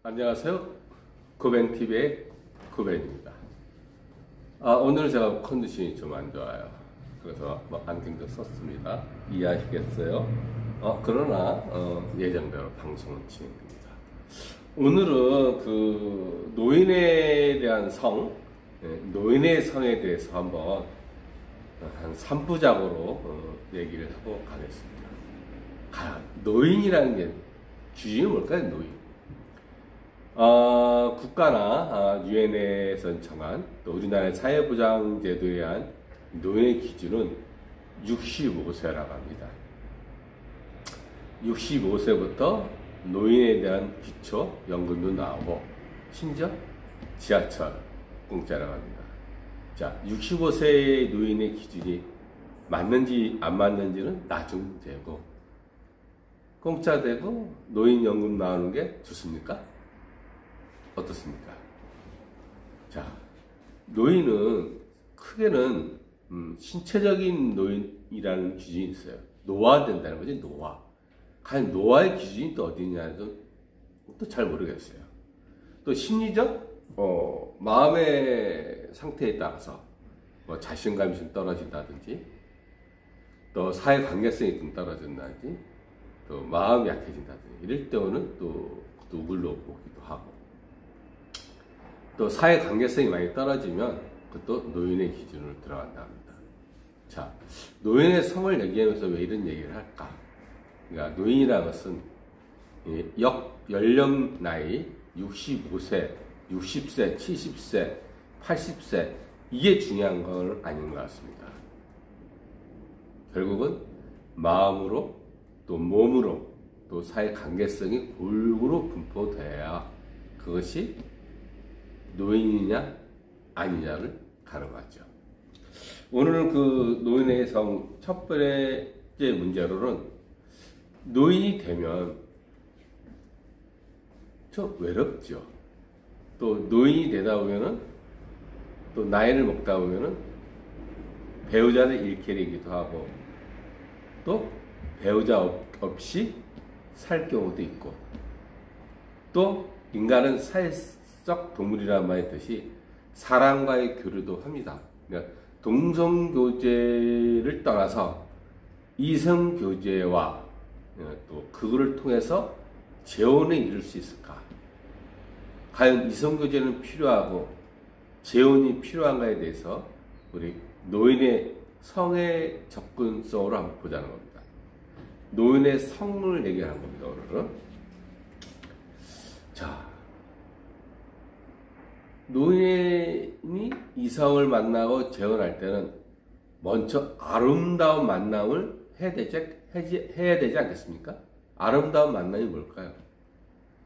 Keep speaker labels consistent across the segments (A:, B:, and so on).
A: 안녕하세요. 구벤TV의 구벤입니다. 오늘은 제가 컨디션이 좀 안 좋아요. 그래서 안경 좀 썼습니다. 이해하시겠어요? 그러나 예정대로 방송은 진행됩니다. 오늘은 그 노인에 대한 노인의 성에 대해서 한번 한 3부작으로 얘기를 하고 가겠습니다. 노인이라는 게 주인이 뭘까요? 노인. 국가나 유엔에서 정한 또 우리나라의 사회보장제도에 의한 노인의 기준은 65세라고 합니다. 65세부터 노인에 대한 기초 연금도 나오고 심지어 지하철 공짜라고 합니다. 자, 65세의 노인의 기준이 맞는지 안 맞는지는 나중 문제고, 공짜 되고 노인연금 나오는 게 좋습니까? 어떻습니까? 자, 노인은 크게는 신체적인 노인이라는 기준이 있어요. 노화된다는 거지, 노화. 과연 노화의 기준이 또 어디냐도 또 잘 모르겠어요. 또 심리적 마음의 상태에 따라서 자신감이 좀 떨어진다든지, 또 사회 관계성이 좀 떨어진다든지, 또 마음이 약해진다든지, 이럴 때는 또 우울로 보기도 하고, 또 사회 관계성이 많이 떨어지면 그것도 노인의 기준으로 들어간다 합니다. 자, 노인의 성을 얘기하면서 왜 이런 얘기를 할까? 그러니까 노인이라는 것은 연령 나이 65세, 60세, 70세, 80세, 이게 중요한 건 아닌 것 같습니다. 결국은 마음으로, 또 몸으로, 또 사회 관계성이 골고루 분포돼야 그것이 노인이냐 아니냐를 가늠하죠. 오늘은 그 노인의 성 첫 번째 문제로는, 노인이 되면 좀 외롭죠. 또 노인이 되다 보면은, 또 나이를 먹다 보면은 배우자를 잃게 되기도 하고, 또 배우자 없이 살 경우도 있고, 또 인간은 사회적 동물이란 말이 있듯이 사람과의 교류도 합니다. 그러니까 동성교제를 떠나서 이성교제와 또 그거를 통해서 재혼을 이룰 수 있을까? 과연 이성교제는 필요하고 재혼이 필요한가에 대해서 우리 노인의 성의 접근성으로 한번 보자는 겁니다. 노인의 성을 얘기하는 겁니다, 오늘은. 자, 노인이 이성을 만나고 재혼할 때는 먼저 아름다운 만남을 해야 되지 않겠습니까? 아름다운 만남이 뭘까요?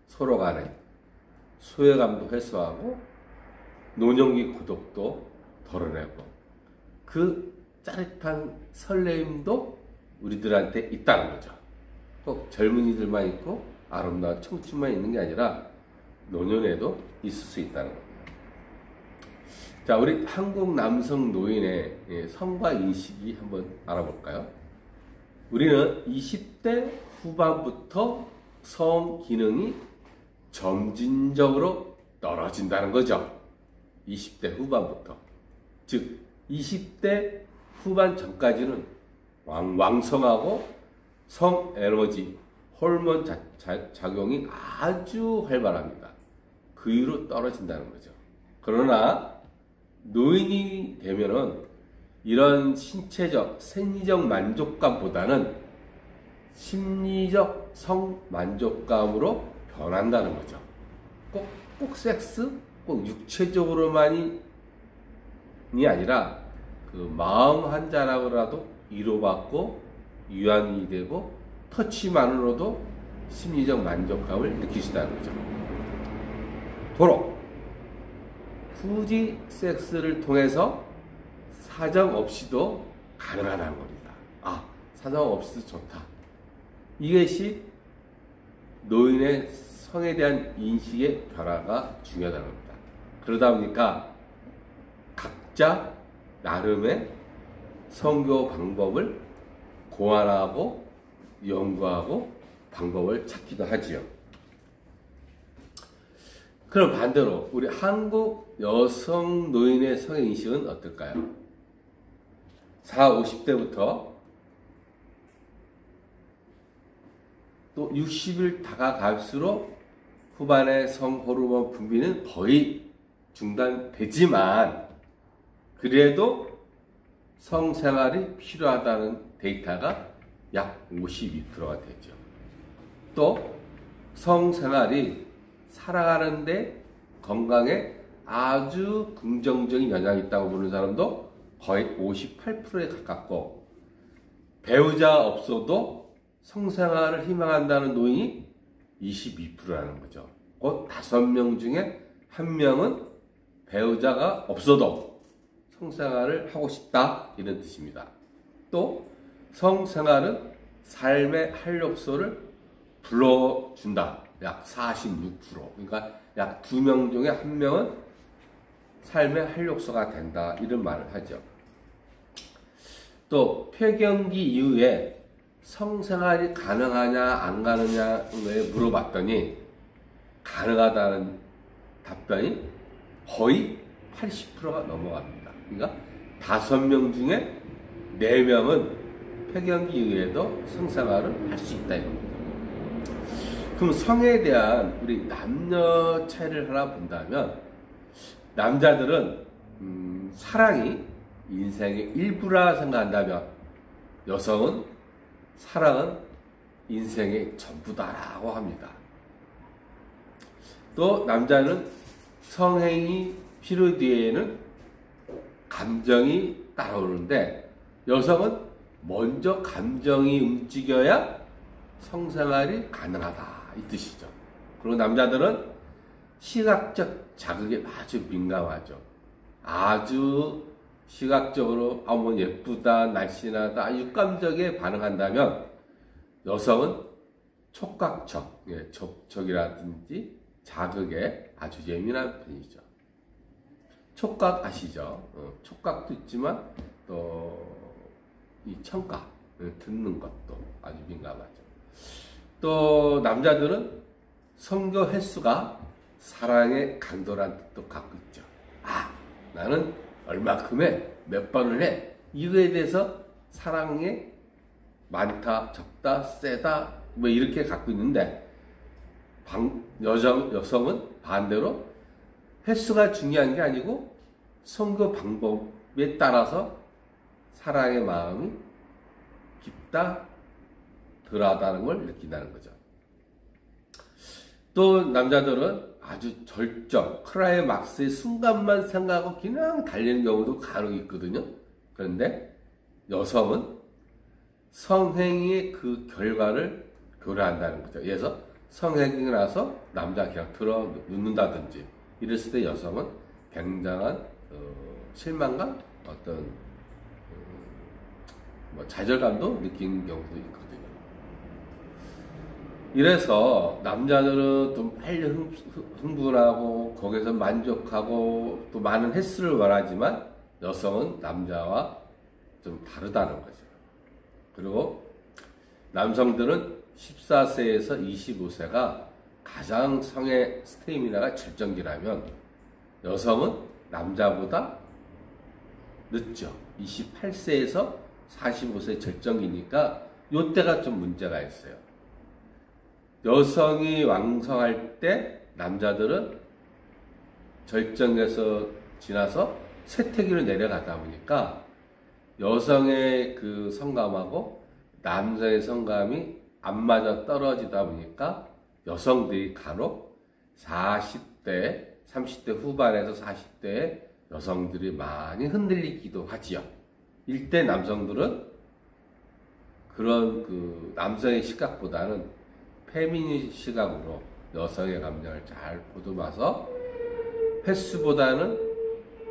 A: 서로 간에 소외감도 해소하고 노년기 고독도 덜어내고, 그 짜릿한 설레임도 우리들한테 있다는 거죠. 꼭 젊은이들만 있고 아름다운 청춘만 있는 게 아니라 노년에도 있을 수 있다는 겁니다. 자, 우리 한국 남성 노인의 성과 인식이 한번 알아볼까요? 우리는 20대 후반부터 성 기능이 점진적으로 떨어진다는 거죠. 20대 후반부터. 즉, 20대 후반 전까지는 왕성하고 성 에너지, 호르몬 작용이 아주 활발합니다. 그 이후로 떨어진다는 거죠. 그러나 노인이 되면은 이런 신체적, 생리적 만족감보다는 심리적 성만족감으로 변한다는 거죠. 꼭 섹스, 꼭 육체적으로만이 아니라 그 마음 한자락으로라도 위로받고 위안이 되고 터치만으로도 심리적 만족감을 느끼신다는 거죠. 도로 굳이 섹스를 통해서 사정 없이도 가능하다는 겁니다. 사정 없이도 좋다. 이것이 노인의 성에 대한 인식의 변화가 중요하다는 겁니다. 그러다 보니까 각자 나름의 성교 방법을 고안하고 연구하고 방법을 찾기도 하지요. 그럼 반대로 우리 한국 여성 노인의 성인식은 어떨까요? 40, 50대부터 또 60일 다가갈수록 후반의 성호르몬 분비는 거의 중단되지만 그래도 성생활이 필요하다는 데이터가 약 52%가 되죠. 또 성생활이 살아가는데 건강에 아주 긍정적인 영향이 있다고 보는 사람도 거의 58%에 가깝고 배우자 없어도 성생활을 희망한다는 노인이 22%라는 거죠. 곧 5명 중에 1명은 배우자가 없어도 성생활을 하고 싶다 이런 뜻입니다. 또 성생활은 삶의 활력소를 불러준다. 약 46%. 그러니까 약 2명 중에 1명은 삶의 활력소가 된다. 이런 말을 하죠. 또 폐경기 이후에 성생활이 가능하냐 안 가능하냐에 물어봤더니 가능하다는 답변이 거의 80%가 넘어갑니다. 그러니까 5명 중에 4명은 폐경기 이후에도 성생활을 할 수 있다 이겁니다. 그럼 성에 대한 우리 남녀 차이를 하나 본다면 남자들은 사랑이 인생의 일부라 생각한다면 여성은 사랑은 인생의 전부다라고 합니다. 또 남자는 성행위 필요 뒤에는 감정이 따라오는데 여성은 먼저 감정이 움직여야 성생활이 가능하다 이 뜻이죠. 그리고 남자들은 시각적 자극에 아주 민감하죠. 아주 시각적으로 뭐 예쁘다, 날씬하다, 육감적에 반응한다면 여성은 촉각적, 접촉이라든지 자극에 아주 예민한 편이죠. 촉각 아시죠? 촉각도 있지만 또 이 청각, 듣는 것도 아주 민감하죠. 또 남자들은 성교 횟수가 사랑의 강도란 뜻도 갖고 있죠. 나는 얼마큼에 몇 번을 해. 이거에 대해서 사랑이 많다, 적다, 세다 뭐 이렇게 갖고 있는데 여성은 반대로 횟수가 중요한 게 아니고 성교 방법에 따라서 사랑의 마음이 깊다, 덜하다는 걸 느낀다는 거죠. 또 남자들은 아주 절정, 클라이막스의 순간만 생각하고 그냥 달리는 경우도 간혹 있거든요. 그런데 여성은 성행위의 그 결과를 교류한다는 거죠. 그래서 성행위가 나서 남자 그냥 들어 눕는다든지 이랬을 때 여성은 굉장한 실망감, 어떤 좌절감도 느끼는 경우도 있거든요. 이래서 남자들은 좀 빨리 흥분하고 거기서 만족하고 또 많은 횟수를 원하지만 여성은 남자와 좀 다르다는 거죠. 그리고 남성들은 14세에서 25세가 가장 성의 스태미나가 절정기라면 여성은 남자보다 늦죠. 28세에서 45세 절정기니까 이때가 좀 문제가 있어요. 여성이 왕성할 때 남자들은 절정에서 지나서 쇠퇴기로 내려가다 보니까 여성의 그 성감하고 남성의 성감이 안 맞아 떨어지다 보니까 여성들이 간혹 40대, 30대 후반에서 40대에 여성들이 많이 흔들리기도 하지요. 일대 남성들은 그런 그 남성의 시각보다는 페미닌 시각으로 여성의 감정을 잘 보듬어서 횟수보다는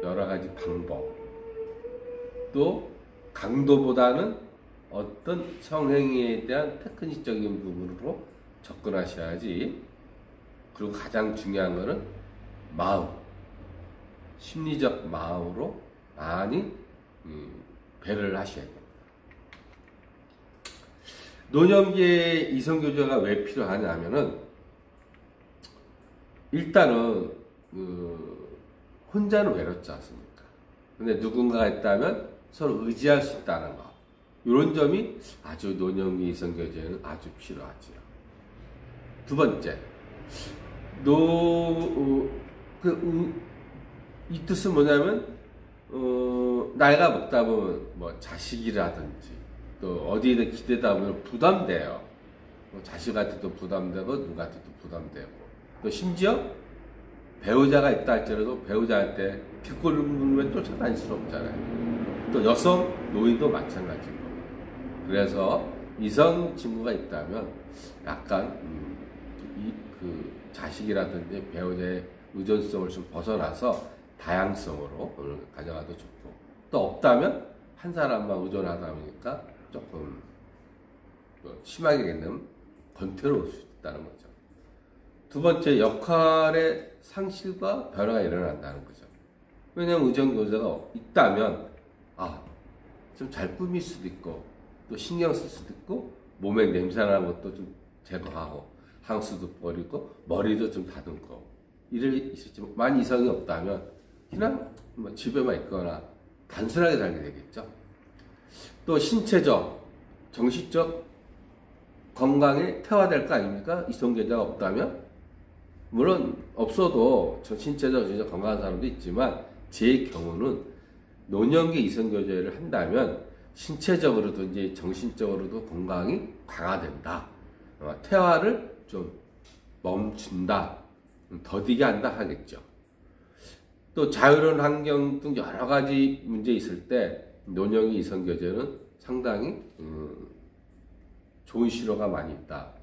A: 여러 가지 방법, 또 강도보다는 어떤 성행위에 대한 테크닉적인 부분으로 접근하셔야지. 그리고 가장 중요한 것은 마음, 심리적 마음으로 많이 배려를 하셔야 됩니다. 노년기에 이성교제가 왜 필요하냐면은 일단은 혼자는 외롭지 않습니까? 근데 누군가가 있다면 서로 의지할 수 있다는 거. 이런 점이 아주 노년기 이성교제는 아주 필요하지요. 두 번째, 이 뜻은 뭐냐면, 나이가 먹다 보면 뭐 자식이라든지 또 어디에다 기대다 보면 부담돼요. 자식한테도 부담되고 누구한테도 부담되고 또 심지어 배우자가 있다 할지라도 배우자한테 뒷골문을 쫓아다닐 수는 없잖아요. 또 여성 노인도 마찬가지고. 그래서 이성 친구가 있다면 약간 자식이라든지 배우자의 의존성을 좀 벗어나서 다양성으로 가져가도 좋고, 또 없다면 한 사람만 의존하다 보니까 조금 심하게는 권태로울 수 있다는 거죠. 두 번째, 역할의 상실과 변화가 일어난다는 거죠. 왜냐하면 의정교제가 있다면 좀 잘 꾸밀 수도 있고 또 신경 쓸 수도 있고 몸에 냄새나는 것도 좀 제거하고 향수도 버리고 머리도 좀 다듬고 이럴 있을지. 만 이성이 없다면 그냥 뭐 집에만 있거나 단순하게 살게 되겠죠. 또 신체적, 정신적 건강에 퇴화될 거 아닙니까? 이성교제가 없다면. 물론 없어도 신체적, 정신적 건강한 사람도 있지만 제 경우는 노년기 이성교제를 한다면 신체적으로든지 정신적으로도 건강이 강화된다. 퇴화를 좀 멈춘다. 더디게 한다 하겠죠. 또 자유로운 환경 등 여러 가지 문제 있을 때 노년기 이성교제는 상당히 좋은 신호가 많이 있다.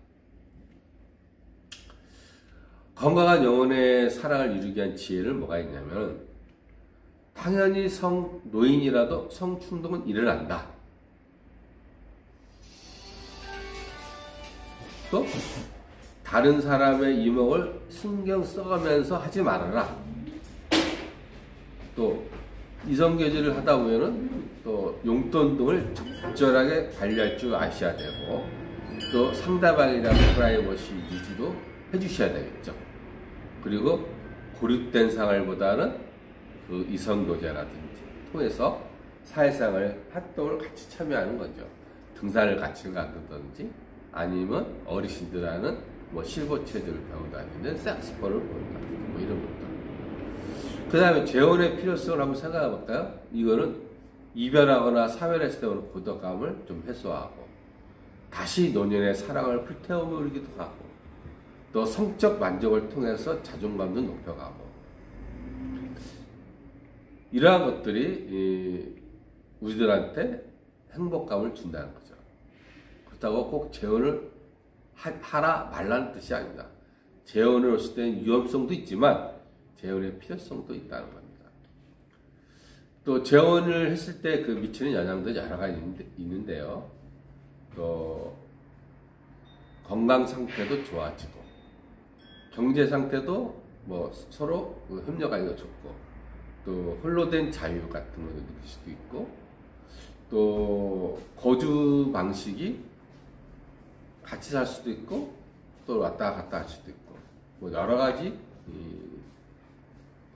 A: 건강한 영혼의 사랑을 이루기 위한 지혜를 뭐가 있냐면, 당연히 노인이라도 성충동은 일어난다. 또 다른 사람의 이목을 신경 써가면서 하지 말아라. 또 이성교제를 하다 보면은 또 용돈 등을 적절하게 관리할 줄 아셔야 되고, 또 상대방에 대한 프라이버시 유지도 해주셔야 되겠죠. 그리고 고립된 생활보다는 그 이성교제라든지 통해서 사회생활 활동을 같이 참여하는 거죠. 등산을 같이 간다든지 아니면 어르신들하는 뭐 실버체들을 배운다든지 색스폰을 배운다든지 뭐 이런 것들. 그 다음에 재혼의 필요성을 한번 생각해 볼까요? 이거는 이별하거나 사별했을 때 오는 고독감을 좀 해소하고 다시 노년의 사랑을 불태우기도 하고 또 성적 만족을 통해서 자존감도 높여가고 이러한 것들이 우리들한테 행복감을 준다는 거죠. 그렇다고 꼭 재혼을 하라 말라는 뜻이 아닙니다. 재혼을 했을 때는 위험성도 있지만 재혼의 필요성도 있다는 겁니다. 또 재혼을 했을 때 그 미치는 영향도 여러 가지 있는데요. 또 건강 상태도 좋아지고 경제 상태도 뭐 서로 협력하기가 좋고 또 홀로 된 자유 같은 것도 느낄 수도 있고 또 거주 방식이 같이 살 수도 있고 또 왔다 갔다 할 수도 있고 뭐 여러 가지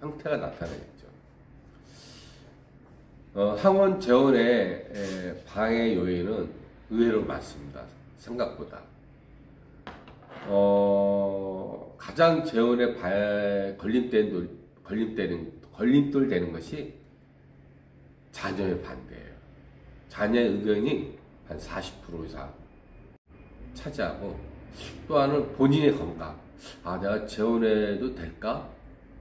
A: 형태가 나타나겠죠. 항원 재혼의 방해 요인은 의외로 많습니다. 생각보다. 가장 재혼의 걸림돌 되는 것이 자녀의 반대예요. 자녀의 의견이 한 40% 이상 차지하고 또 하나는 본인의 건강. 내가 재혼해도 될까?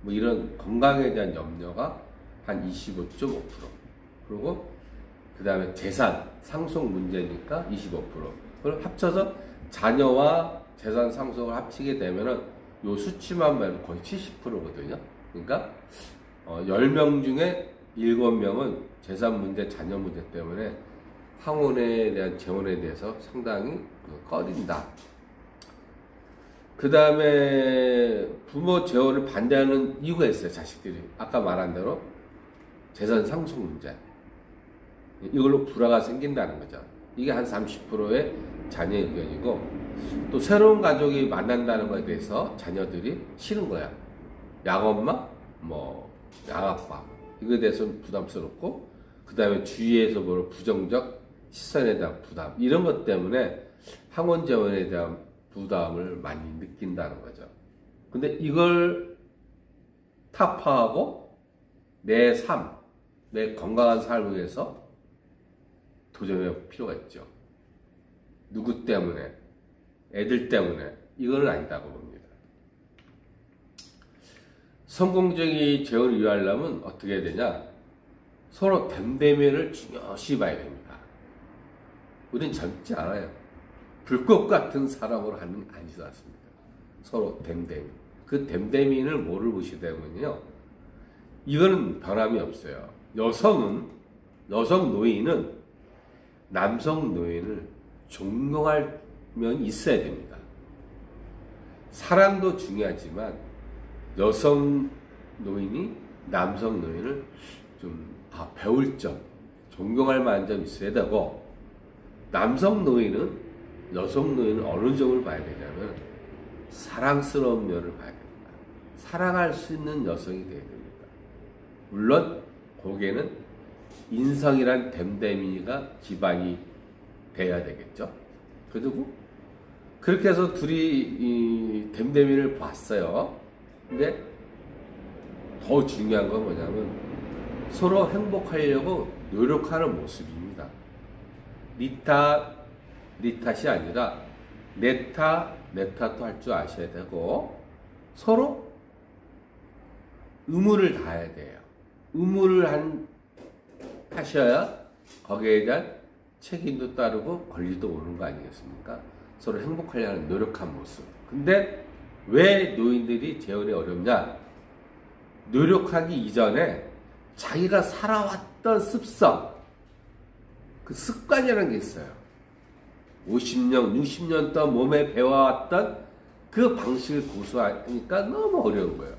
A: 뭐 이런 건강에 대한 염려가 한 25.5%. 그리고 그 다음에 재산 상속 문제니까 25%. 그걸 합쳐서 자녀와 재산 상속을 합치게 되면은 요 수치만 봐도 거의 70%거든요. 그러니까 10명 중에 7명은 재산 문제, 자녀 문제 때문에 항혼에 대한 재혼에 대해서 상당히 꺼린다. 그 다음에 부모 재혼을 반대하는 이유가 있어요. 자식들이 아까 말한 대로 재산 상속 문제, 이걸로 불화가 생긴다는 거죠. 이게 한 30%의 자녀의 의견이고 또 새로운 가족이 만난다는 것에 대해서 자녀들이 싫은 거야. 양엄마, 뭐 양아빠 이거에 대해서는 부담스럽고, 그 다음에 주위에서 보는 부정적 시선에 대한 부담, 이런 것 때문에 항원 재원에 대한 부담을 많이 느낀다는 거죠. 근데 이걸 타파하고 내 삶, 내 건강한 삶을 위해서 도전할 필요가 있죠. 누구 때문에? 애들 때문에? 이거는 아니다고 봅니다. 성공적인 재혼을 이루려면 어떻게 해야 되냐? 서로 됨됨이를 중요시 봐야 됩니다. 우린 젊지 않아요. 불꽃 같은 사람으로 하는 아니지 않습니다. 서로 됨됨이. 그 됨됨이를 뭐를 보시게 되면요, 이거는 변함이 없어요. 여성 노인은 남성 노인을 존경할 면이 있어야 됩니다. 사랑도 중요하지만 여성 노인이 남성 노인을 좀 배울 점, 존경할 만한 점이 있어야 되고, 남성 노인은 여성 노인을 어느 점을 봐야 되냐면 사랑스러운 면을 봐야 됩니다. 사랑할 수 있는 여성이 되어야 됩니다. 물론 거기에는 인성이란 됨됨이가 기반이 돼야 되겠죠. 그리고 그렇게 해서 둘이 이 됨됨이를 봤어요. 근데 더 중요한 건 뭐냐면 서로 행복하려고 노력하는 모습입니다. 니 탓이 아니라 내 탓도 할 줄 아셔야 되고, 서로 의무를 다해야 돼요. 의무를 하셔야 거기에 대한 책임도 따르고 권리도 오는 거 아니겠습니까? 서로 행복하려는 노력한 모습. 근데 왜 노인들이 재혼이 어렵냐? 노력하기 이전에 자기가 살아왔던 습성, 그 습관이라는 게 있어요. 50년, 60년 동안 몸에 배워왔던 그 방식을 고수하니까 너무 어려운 거예요.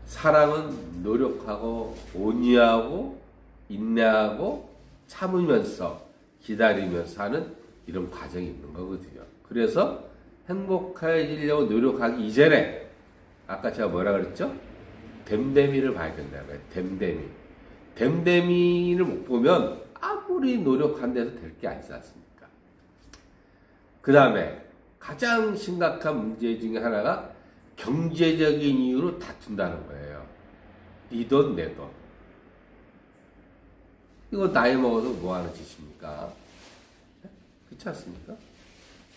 A: 사랑은 노력하고 온유하고 인내하고 참으면서 기다리면서 하는 이런 과정이 있는 거거든요. 그래서 행복해지려고 노력하기 이전에 아까 제가 뭐라 그랬죠? 됨됨이를 봐야 된다는 거예요. 됨됨이를 못 보면 아무리 노력한데도 될 게 아니지 않습니까? 그 다음에 가장 심각한 문제 중에 하나가 경제적인 이유로 다툰다는 거예요. 네 돈, 내 돈. 이거 나이 먹어서 뭐 하는 짓입니까? 그렇지 않습니까?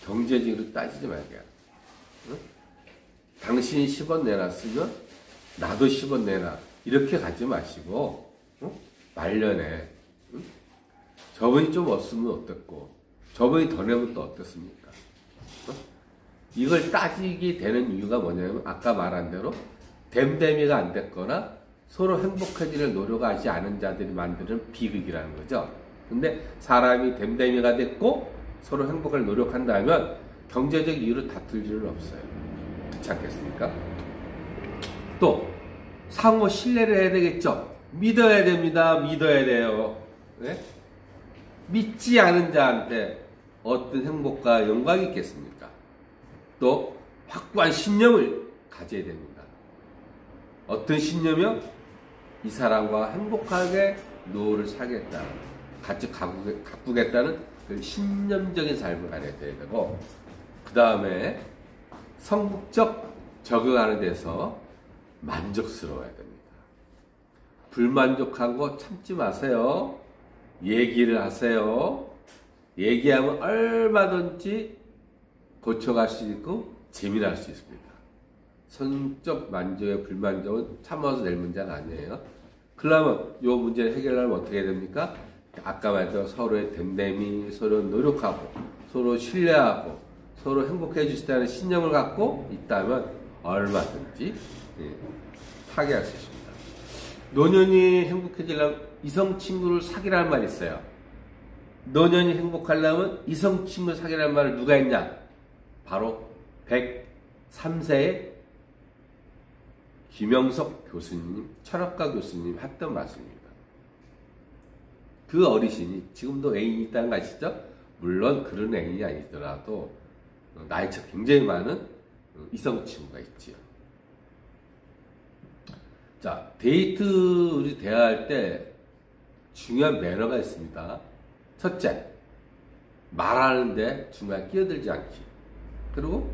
A: 경제적으로 따지지 말게요. 응? 당신이 10원 내놨으면 나도 10원 내놔. 이렇게 가지 마시고, 응? 말년에, 응? 저분이 좀 없으면 어땠고, 저분이 더 내면 또 어떻습니까? 응? 이걸 따지게 되는 이유가 뭐냐면, 아까 말한 대로, 됨됨이가 안 됐거나, 서로 행복해지려 노력하지 않은 자들이 만드는 비극이라는 거죠. 근데 사람이 됨됨이가 됐고, 서로 행복을 노력한다면, 경제적 이유로 다툴 일은 없어요. 그렇지 않겠습니까? 또 상호 신뢰를 해야 되겠죠. 믿어야 됩니다. 믿어야 돼요. 네? 믿지 않은 자한테 어떤 행복과 영광이 있겠습니까? 또 확고한 신념을 가져야 됩니다. 어떤 신념이요? 이 사람과 행복하게 노후를 살겠다, 같이 가꾸겠다는 그 신념적인 삶을 가져야 되고, 그 다음에 성국적 적응하는 데서 만족스러워야 됩니다. 불만족한 거 참지 마세요. 얘기를 하세요. 얘기하면 얼마든지 고쳐갈 수 있고 재미날 수 있습니다. 성적 만족의 불만족은 참아서 낼 문제가 아니에요. 그러면 이 문제를 해결하려면 어떻게 해야 됩니까? 아까 말했던 서로의 됨됨이, 서로 노력하고, 서로 신뢰하고, 서로 행복해 주시다는 신념을 갖고 있다면 얼마든지 타개할 수 있습니다. 노년이 행복해지려면 이성 친구를 사귀라는 말이 있어요. 노년이 행복하려면 이성 친구를 사귀라는 말을 누가 했냐? 바로 103세의 김영석 교수님, 철학과 교수님 했던 말씀입니다. 그 어르신이 지금도 애인이 있다는 거 아시죠? 물론 그런 애인이 아니더라도 나이차 굉장히 많은 이성 친구가 있지요. 자, 데이트 우리 대화할 때 중요한 매너가 있습니다. 첫째, 말하는데 중간에 끼어들지 않기. 그리고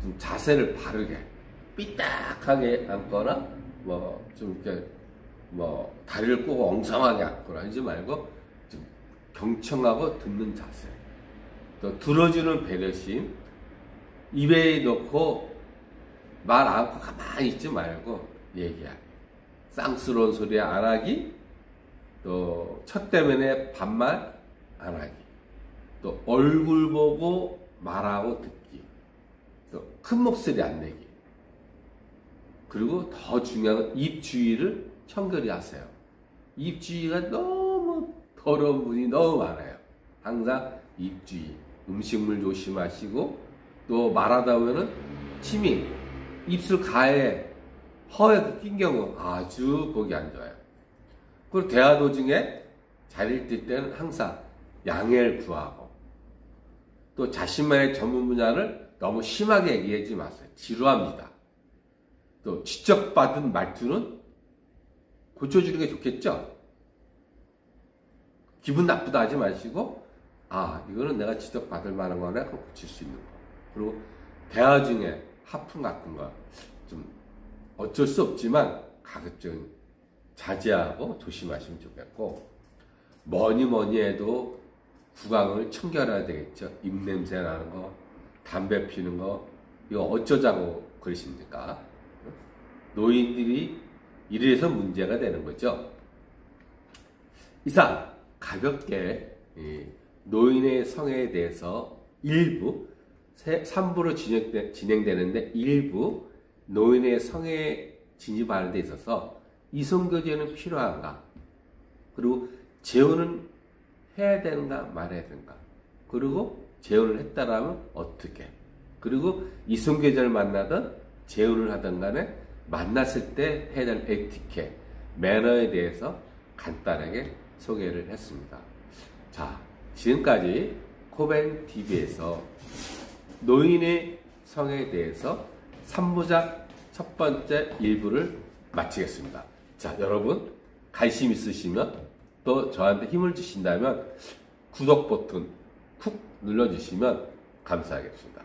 A: 좀 자세를 바르게, 삐딱하게 앉거나, 좀 이렇게, 다리를 꼬고 엉성하게 앉거나 하지 말고, 좀 경청하고 듣는 자세. 또 들어주는 배려심, 입에 넣고 말 않고 가만히 있지 말고 얘기하기. 쌍스러운 소리 안 하기, 또 첫 대면에 반말 안 하기, 또 얼굴 보고 말하고 듣기, 또 큰 목소리 안 내기. 그리고 더 중요한 건 입 주위를 청결히 하세요. 입 주위가 너무 더러운 분이 너무 많아요. 항상 입 주위, 음식물 조심하시고, 또 말하다 보면은 침이 입술 가에 허에 낀 경우 아주 보기 안 좋아요. 그리고 대화 도중에 자리를 뜰 때는 항상 양해를 구하고, 또 자신만의 전문 분야를 너무 심하게 얘기하지 마세요. 지루합니다. 또 지적받은 말투는 고쳐주는 게 좋겠죠? 기분 나쁘다 하지 마시고, 이거는 내가 지적받을 만한 거네, 그럼 고칠 수 있는 거. 그리고 대화 중에 하품 같은 거 좀 어쩔 수 없지만 가급적 자제하고 조심하시면 좋겠고, 뭐니 해도 구강을 청결해야 되겠죠. 입냄새 나는 거, 담배 피는 거, 이거 어쩌자고 그러십니까? 노인들이 이래서 문제가 되는 거죠. 이상 가볍게 노인의 성에 대해서 일부 3부로 진행되는데, 일부 노인의 성에 진입하는 데 있어서 이성교제는 필요한가, 그리고 재혼은 해야 되는가 말아야 되는가, 그리고 재혼을 했다라면 어떻게, 그리고 이성교제를 만나든 재혼을 하든 간에 만났을 때 해야 될 에티켓, 매너에 대해서 간단하게 소개를 했습니다. 자, 지금까지 코벤TV에서 노인의 성에 대해서 3부작 첫 번째 1부를 마치겠습니다. 자, 여러분 관심 있으시면, 또 저한테 힘을 주신다면 구독 버튼 쿡 눌러주시면 감사하겠습니다.